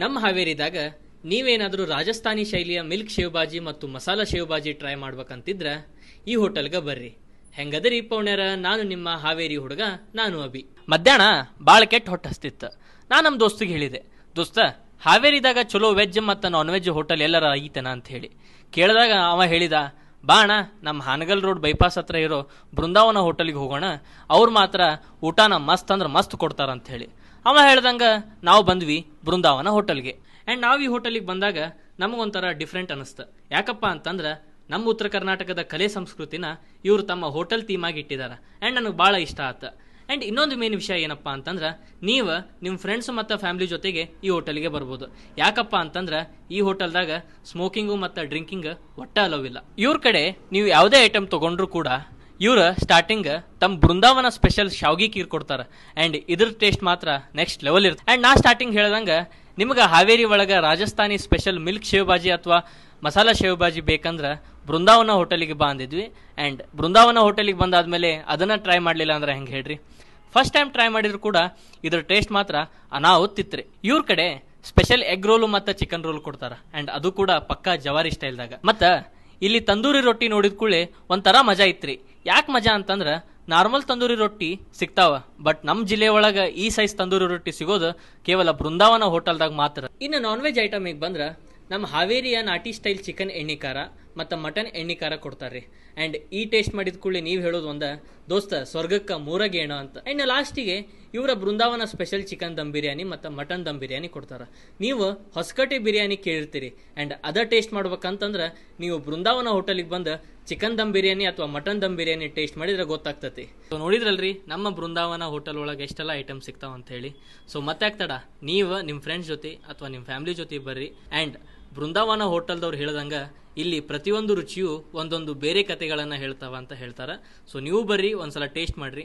ನಮ್ಮ ಹಾವೇರಿದಾಗ ನೀವೇನಾದರೂ ರಾಜಸ್ಥಾನಿ ಶೈಲಿಯ ಮಿಲ್ಕ್ ಶೇವ್ ಬಾಜಿ ಮತ್ತು ಮಸಾಲಾ ಶೇವ್ ಬಾಜಿ ಟ್ರೈ ಮಾಡ್ಬೇಕಂತಿದ್ರ ಈ ಹೋಟೆಲ್ಗೆ ಬರ್ರಿ. ಹೆಂಗದರಿ ಪೌಣ್ಯರ, ನಾನು ನಿಮ್ಮ ಹಾವೇರಿ ಹುಡುಗ, ನಾನು ಅಭಿ. ಮಧ್ಯಾಹ್ನ ಭಾಳ ಕೆಟ್ಟ ಹೊಟ್ಟೆ ಹಸ್ತಿತ್ತು. ನಾನು ನಮ್ಮ ದೋಸ್ತಿಗೆ ಹೇಳಿದೆ, ದೋಸ್ತ ಹಾವೇರಿದಾಗ ಚಲೋ ವೆಜ್ ಮತ್ತು ನಾನ್ ವೆಜ್ ಹೋಟೆಲ್ ಎಲ್ಲರ ಐತನ ಅಂತ ಹೇಳಿ. ಕೇಳಿದಾಗ ಅವ ಹೇಳಿದ, ಬಾ ಅಣ್ಣ, ನಮ್ಮ ಹಾನಗಲ್ ರೋಡ್ ಬೈಪಾಸ್ ಹತ್ರ ಇರೋ ಬೃಂದಾವನ ಹೋಟೆಲ್ಗೆ ಹೋಗೋಣ, ಅವ್ರು ಮಾತ್ರ ಊಟನ ಮಸ್ತ್ ಅಂದ್ರೆ ಮಸ್ತ್ ಕೊಡ್ತಾರಂತ ಹೇಳಿ. ಅವ ಹೇಳ್ದಂಗ ನಾವು ಬಂದ್ವಿ ಬೃಂದಾವನ ಹೋಟೆಲ್ಗೆ. ಆ್ಯಂಡ್ ನಾವು ಈ ಹೋಟೆಲಿಗೆ ಬಂದಾಗ ನಮಗೊಂಥರ ಡಿಫ್ರೆಂಟ್ ಅನಿಸ್ತು. ಯಾಕಪ್ಪ ಅಂತಂದ್ರೆ ನಮ್ಮ ಉತ್ತರ ಕರ್ನಾಟಕದ ಕಲೆ ಸಂಸ್ಕೃತಿನ ಇವರು ತಮ್ಮ ಹೋಟೆಲ್ ಥೀಮಾಗಿ ಇಟ್ಟಿದ್ದಾರೆ. ಆ್ಯಂಡ್ ನನಗೆ ಭಾಳ ಇಷ್ಟ ಆಯ್ತು. ಆ್ಯಂಡ್ ಇನ್ನೊಂದು ಮೇನ್ ವಿಷಯ ಏನಪ್ಪ ಅಂತಂದ್ರೆ, ನೀವು ನಿಮ್ಮ ಫ್ರೆಂಡ್ಸ್ ಮತ್ತು ಫ್ಯಾಮಿಲಿ ಜೊತೆಗೆ ಈ ಹೋಟೆಲ್ಗೆ ಬರ್ಬೋದು. ಯಾಕಪ್ಪ ಅಂತಂದ್ರೆ ಈ ಹೋಟೆಲ್ದಾಗ ಸ್ಮೋಕಿಂಗು ಮತ್ತು ಡ್ರಿಂಕಿಂಗ್ ಒಟ್ಟ ಅಲೋವಿಲ್ಲ. ಇವ್ರ ಕಡೆ ನೀವು ಯಾವುದೇ ಐಟಮ್ ತೊಗೊಂಡ್ರು ಕೂಡ ಇವ್ರು ಸ್ಟಾರ್ಟಿಂಗ್ ತಮ್ಮ ಬೃಂದಾವನ ಸ್ಪೆಷಲ್ ಶಾವ್ಗಿ ಕೀರ್ ಕೊಡ್ತಾರೆ. ಆ್ಯಂಡ್ ಇದ್ರ ಟೇಸ್ಟ್ ಮಾತ್ರ ನೆಕ್ಸ್ಟ್ ಲೆವೆಲ್ ಇರುತ್ತೆ. ಆ್ಯಂಡ್ ನಾ ಸ್ಟಾರ್ಟಿಂಗ್ ಹೇಳ್ದಂಗೆ ನಿಮ್ಗೆ ಹಾವೇರಿ ಒಳಗೆ ರಾಜಸ್ಥಾನಿ ಸ್ಪೆಷಲ್ ಮಿಲ್ಕ್ ಶೇವ್ ಬಾಜಿ ಅಥವಾ ಮಸಾಲಾ ಶೇವ್ ಬಾಜಿ ಬೇಕಂದ್ರೆ ಬೃಂದಾವನ ಹೋಟೆಲಿಗೆ ಬಂದಿದ್ವಿ. ಆ್ಯಂಡ್ ಬೃಂದಾವನ ಹೋಟೆಲಿಗೆ ಬಂದಾದ್ಮೇಲೆ ಅದನ್ನು ಟ್ರೈ ಮಾಡಲಿಲ್ಲ ಅಂದ್ರೆ ಹೆಂಗೆ ಹೇಳ್ರಿ. ಫಸ್ಟ್ ಟೈಮ್ ಟ್ರೈ ಮಾಡಿದ್ರು ಕೂಡ ಇದ್ರ ಟೇಸ್ಟ್ ಮಾತ್ರ ಅನಾಹುತ್ತಿತ್ರಿ. ಇವ್ರ ಕಡೆ ಸ್ಪೆಷಲ್ ಎಗ್ ರೋಲು ಮತ್ತು ಚಿಕನ್ ರೋಲ್ ಕೊಡ್ತಾರೆ. ಆ್ಯಂಡ್ ಅದು ಕೂಡ ಪಕ್ಕಾ ಜವಾರಿ ಸ್ಟೈಲ್ದಾಗ. ಮತ್ತು ಇಲ್ಲಿ ತಂದೂರಿ ರೊಟ್ಟಿ ನೋಡಿದ ಕೂಡಲೇ ಒಂಥರ ಮಜಾ ಇತ್ರಿ. ಯಾಕೆ ಮಜಾ ಅಂತಂದ್ರೆ ನಾರ್ಮಲ್ ತಂದೂರಿ ರೊಟ್ಟಿ ಸಿಗ್ತಾವ, ಬಟ್ ನಮ್ಮ ಜಿಲ್ಲೆ ಒಳಗೆ ಈ ಸೈಜ್ ತಂದೂರಿ ರೊಟ್ಟಿ ಸಿಗೋದು ಕೇವಲ ಬೃಂದಾವನ ಹೋಟೆಲ್ದಾಗ ಮಾತ್ರ. ಇನ್ನು ನಾನ್ ವೆಜ್ ಐಟಮಿಗೆ ಬಂದ್ರೆ ನಮ್ಮ ಹಾವೇರಿಯ ನಾಟಿ ಸ್ಟೈಲ್ ಚಿಕನ್ ಎಣ್ಣಿಕಾರ ಮತ್ತು ಮಟನ್ ಎಣ್ಣಿಕಾರ ಕೊಡ್ತಾರೆ. ಆ್ಯಂಡ್ ಈ ಟೇಸ್ಟ್ ಮಾಡಿದ ಕೂಡಲೇ ನೀವು ಹೇಳೋದು ಒಂದ, ದೋಸ್ತ ಸ್ವರ್ಗಕ್ಕೆ ಮೂರಗೇಣ ಅಂತ. ಆ್ಯಂಡ್ ಲಾಸ್ಟಿಗೆ ಇವರ ಬೃಂದಾವನ ಸ್ಪೆಷಲ್ ಚಿಕನ್ ದಮ್ ಬಿರಿಯಾನಿ ಮತ್ತು ಮಟನ್ ದಮ್ ಬಿರಿಯಾನಿ ಕೊಡ್ತಾರೆ. ನೀವು ಹೊಸಕಟ್ಟೆ ಬಿರಿಯಾನಿ ಕೇಳಿರ್ತೀರಿ. ಆ್ಯಂಡ್ ಅದ ಟೇಸ್ಟ್ ಮಾಡ್ಬೇಕಂತಂದ್ರೆ ನೀವು ಬೃಂದಾವನ ಹೋಟೆಲಿಗೆ ಬಂದು ಚಿಕನ್ ದಮ್ ಬಿರಿಯಾನಿ ಅಥವಾ ಮಟನ್ ದಮ್ ಬಿರಿಯಾನಿ ಟೇಸ್ಟ್ ಮಾಡಿದ್ರೆ ಗೊತ್ತಾಗ್ತತಿ. ಸೊ ನೋಡಿದ್ರಲ್ರಿ ನಮ್ಮ ಬೃಂದಾವನ ಹೋಟೆಲ್ ಒಳಗೆ ಎಷ್ಟೆಲ್ಲ ಐಟಮ್ ಸಿಗ್ತಾವ ಅಂತ ಹೇಳಿ. ಸೊ ಮತ್ತೆ ಆಗ್ತಡ ನೀವು ನಿಮ್ಮ ಫ್ರೆಂಡ್ಸ್ ಜೊತೆ ಅಥವಾ ನಿಮ್ಮ ಫ್ಯಾಮಿಲಿ ಜೊತೆ ಬರ್ರಿ. ಆ್ಯಂಡ್ ಬೃಂದಾವನ ಹೋಟೆಲ್ದವ್ರು ಹೇಳ್ದಂಗ ಇಲ್ಲಿ ಪ್ರತಿಯೊಂದು ರುಚಿಯು ಒಂದೊಂದು ಬೇರೆ ಕತೆಗಳನ್ನು ಹೇಳ್ತಾವ ಅಂತ ಹೇಳ್ತಾರೆ. ಸೊ ನೀವು ಬರ್ರಿ, ಒಂದ್ಸಲ ಟೇಸ್ಟ್ ಮಾಡ್ರಿ.